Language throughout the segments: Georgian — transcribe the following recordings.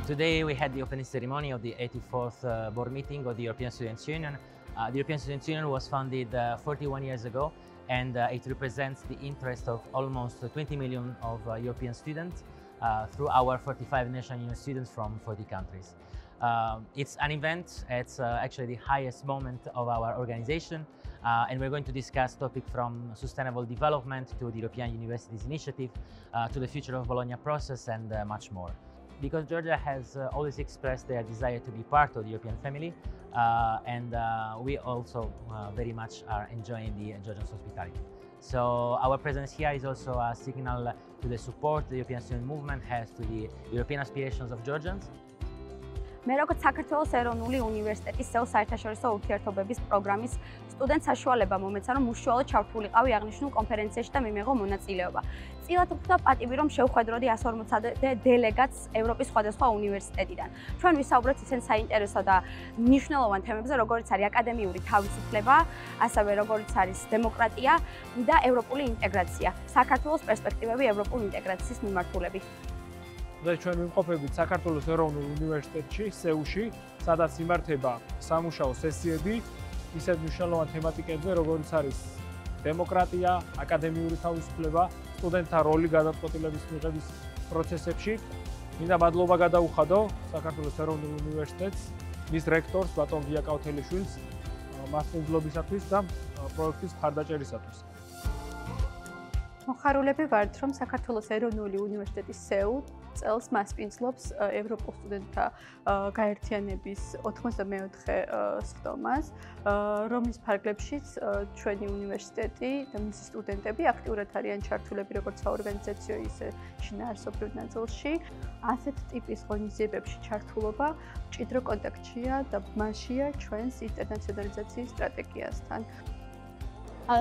Today we had the opening ceremony of the 84th board meeting of the European Students' Union. The European Students' Union was founded 41 years ago, and it represents the interest of almost 20 million of European students through our 45 national union students from 40 countries. It's an event, it's actually the highest moment of our organization, and we're going to discuss topics from sustainable development to the European Universities Initiative, to the future of Bologna process, and much more. Because Georgia has always expressed their desire to be part of the European family, and we also very much are enjoying the Georgian hospitality. So our presence here is also a signal to the support the European student movement has to the European aspirations of Georgians. მე როგორც საქართველოს ეროვნული უნივერსიტეტის სეულ საერთაშორისო ურთიერთობების პროგრამის სტუდენტ საშუალება მომეცა, რომ უშუალოდ ჩართულიყავი აღნიშნულ კონფერენციაში და მიმეღო მონაწილეობა. წილად ვხვდა პატივი, რომ შევხვედროდი 150-მდე დელეგატს ევროპის სხვადასხვა უნივერსიტეტიდან. ჩვენ ვისაუბრეთ ისეთ საინტერესო და მნიშვნელოვან თემებზე, როგორიც არის აკადემიური თავისუფლება, ასევე როგორიც არის დემოკრატია და ევროპული ინტეგრაცია, საქართველოს პერსპექტივები ევროპულ ინტეგრაციის მიმართულებით. ჩვენ ვიმყოფებით საქართველოს ეროვნულ უნივერსიტეტში, სეულში, სადაც იმართება სამუშაო სესიები ისეთ მნიშვნელოვან თემატიკებზე, როგორიც არის დემოკრატია, აკადემიური თავისუფლება, სტუდენტთა როლი გადაწყვეტილების მიღების პროცესებში. მინდა მადლობა გადაუხადო საქართველოს ეროვნულ უნივერსიტეტს, მის რექტორს ბატონ გია კავთელიშვილს მასპინძლობისათვის და პროექტის მხარდაჭერისათვის. მოხარულები ვართ, რომ საქართველოს ეროვნული უნივერსიტეტის სეულ წელს მასპინძლობს ევროპულ სტუდენტთა გაერთიანების 84-ე სხდომას, რომლის ფარგლებშიც ჩვენი უნივერსიტეტი და მისი სტუდენტები აქტიურად არიან ჩართულები როგორც საორგანიზაციო, ისე შინაარსობრივ ნაწილში. ასეთ ტიპის ღონისძიებებში ჩართულობა მჭიდრო კონტაქტშია და მასშია ჩვენს ინტერნაციონალიზაციის სტრატეგიასთან.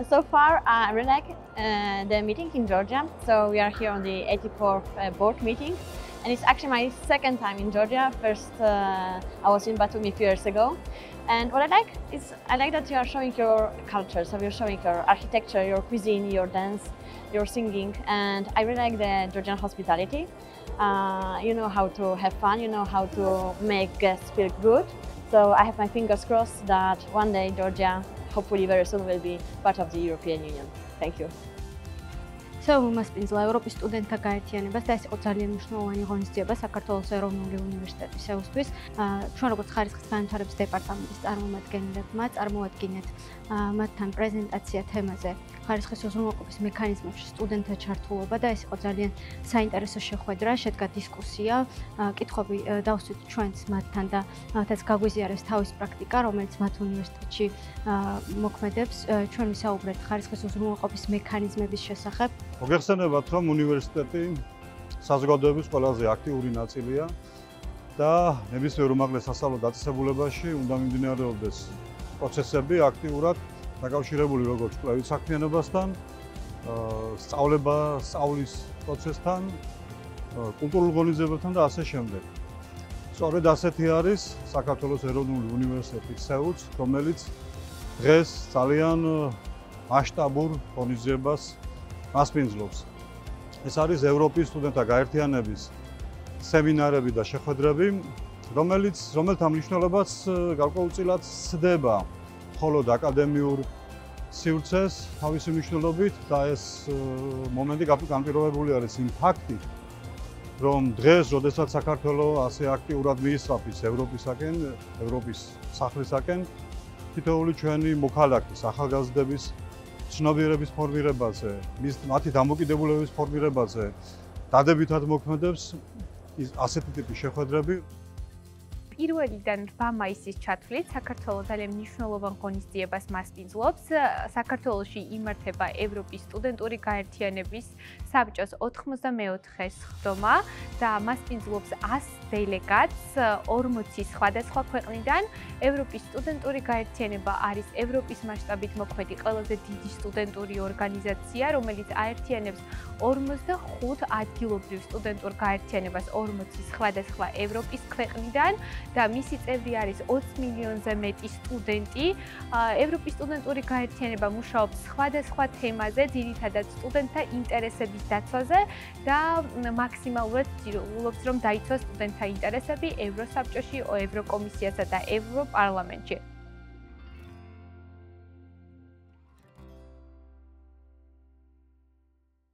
So far, I really like the meeting in Georgia. So we are here on the 84th board meeting, and it's actually my second time in Georgia. First, I was in Batumi a few years ago, and what I like is that you are showing your culture. So you're showing your architecture, your cuisine, your dance, your singing, and I really like the Georgian hospitality. You know how to have fun. You know how to make guests feel good. So I have my fingers crossed that one day Georgia, hopefully very soon, will be part of the European Union. Thank you. მასპინძლა ევროპის სტუდენტთა გაერთიანებას და ეს იყო ძალიან მნიშვნელოვანი ღონისძიება საქართველოს ეროვნული უნივერსიტეტის სეულსთვის. ჩვენ როგორც ხარისხის განვითარების დეპარტამენტის წარმომადგენლებმა წარმოვადგინეთ მათთან პრეზენტაცია თემაზე ხარისხის უზრუნველყოფის მექანიზმებში სტუდენტთა ჩართულობა და ეს იყო ძალიან საინტერესო შეხვედრა, შედგა დისკუსია, კითხვები დავსვით ჩვენც მათთან და მათაც გაგვიზიარეს თავის პრაქტიკა, რომელიც მათ უნივერსიტეტში მოქმედებს. ჩვენ ვისაუბრეთ ხარისხის უზრუნველყოფის მექანიზმების შესახებ. მოგეხსენებათ, რომ უნივერსიტეტი საზოგადოების ყველაზე აქტიური ნაწილია და ნებისმიერ უმაღლეს სასწავლო დაწესებულებაში უნდა მიმდინარეობდეს პროცესები აქტიურად დაკავშირებული როგორც კვლევით საქმიანობასთან, სწავლის პროცესთან, კულტურულ ღონისძიებებთან და ასე შემდეგ. სწორედ ასეთი არის საქართველოს ეროვნული უნივერსიტეტის სეულს, რომელიც დღეს ძალიან მასშტაბურ ღონისძიებას მასპინძლობს. ეს არის ევროპის სტუდენტთა გაერთიანების სემინარები და შეხვედრები, რომელთა მნიშვნელობაც გარკვეულწილად სცდება მხოლოდ აკადემიურ სივრცეს თავისი მნიშვნელობით და ეს მომენტი განპირობებული არის იმ ფაქტით, რომ დღეს, როდესაც საქართველოს ასე აქტიურად მიისწრაფის ევროპისაკენ, ევროპის სახლისაკენ, თითოეული ჩვენი მოქალაქის, ახალგაზრდების ცნობიერების ფორმირებაზე, მათი დამოკიდებულების ფორმირებაზე დადებითად მოქმედებს ასეთი ტიპის შეხვედრები. პირველიდან 8 მაისის ჩათვლით საქართველოს ძალიან მნიშვნელოვან ღონისძიებას მასპინძლობს. საქართველოში იმართება ევროპის სტუდენტური გაერთიანების საბჭოს 84 სხდომა და მასპინძლობს 100 დელეგატს 40 სხვადასხვა ქვეყნიდან. ევროპის სტუდენტური გაერთიანება არის ევროპის მასშტაბით მოქმედი ყველაზე დიდი სტუდენტური ორგანიზაცია, რომელიც აერთიანებს 45 ადგილობრივ სტუდენტურ გაერთიანებას 40 სხვადასხვა ევროპის ქვეყნიდან და მისი წევრი არის 20 მილიონზე მეტი სტუდენტი. ევროპის სტუდენტური გაერთიანება მუშაობს სხვადასხვა თემაზე, ძირითადად სტუდენტთა ინტერესების დაცვაზე და მაქსიმალურად ცდილობს, რომ დაიცვას სტუდენტთა ინტერესები ევროსაბჭოში, ევროკომისიასა და ევროპარლამენტში.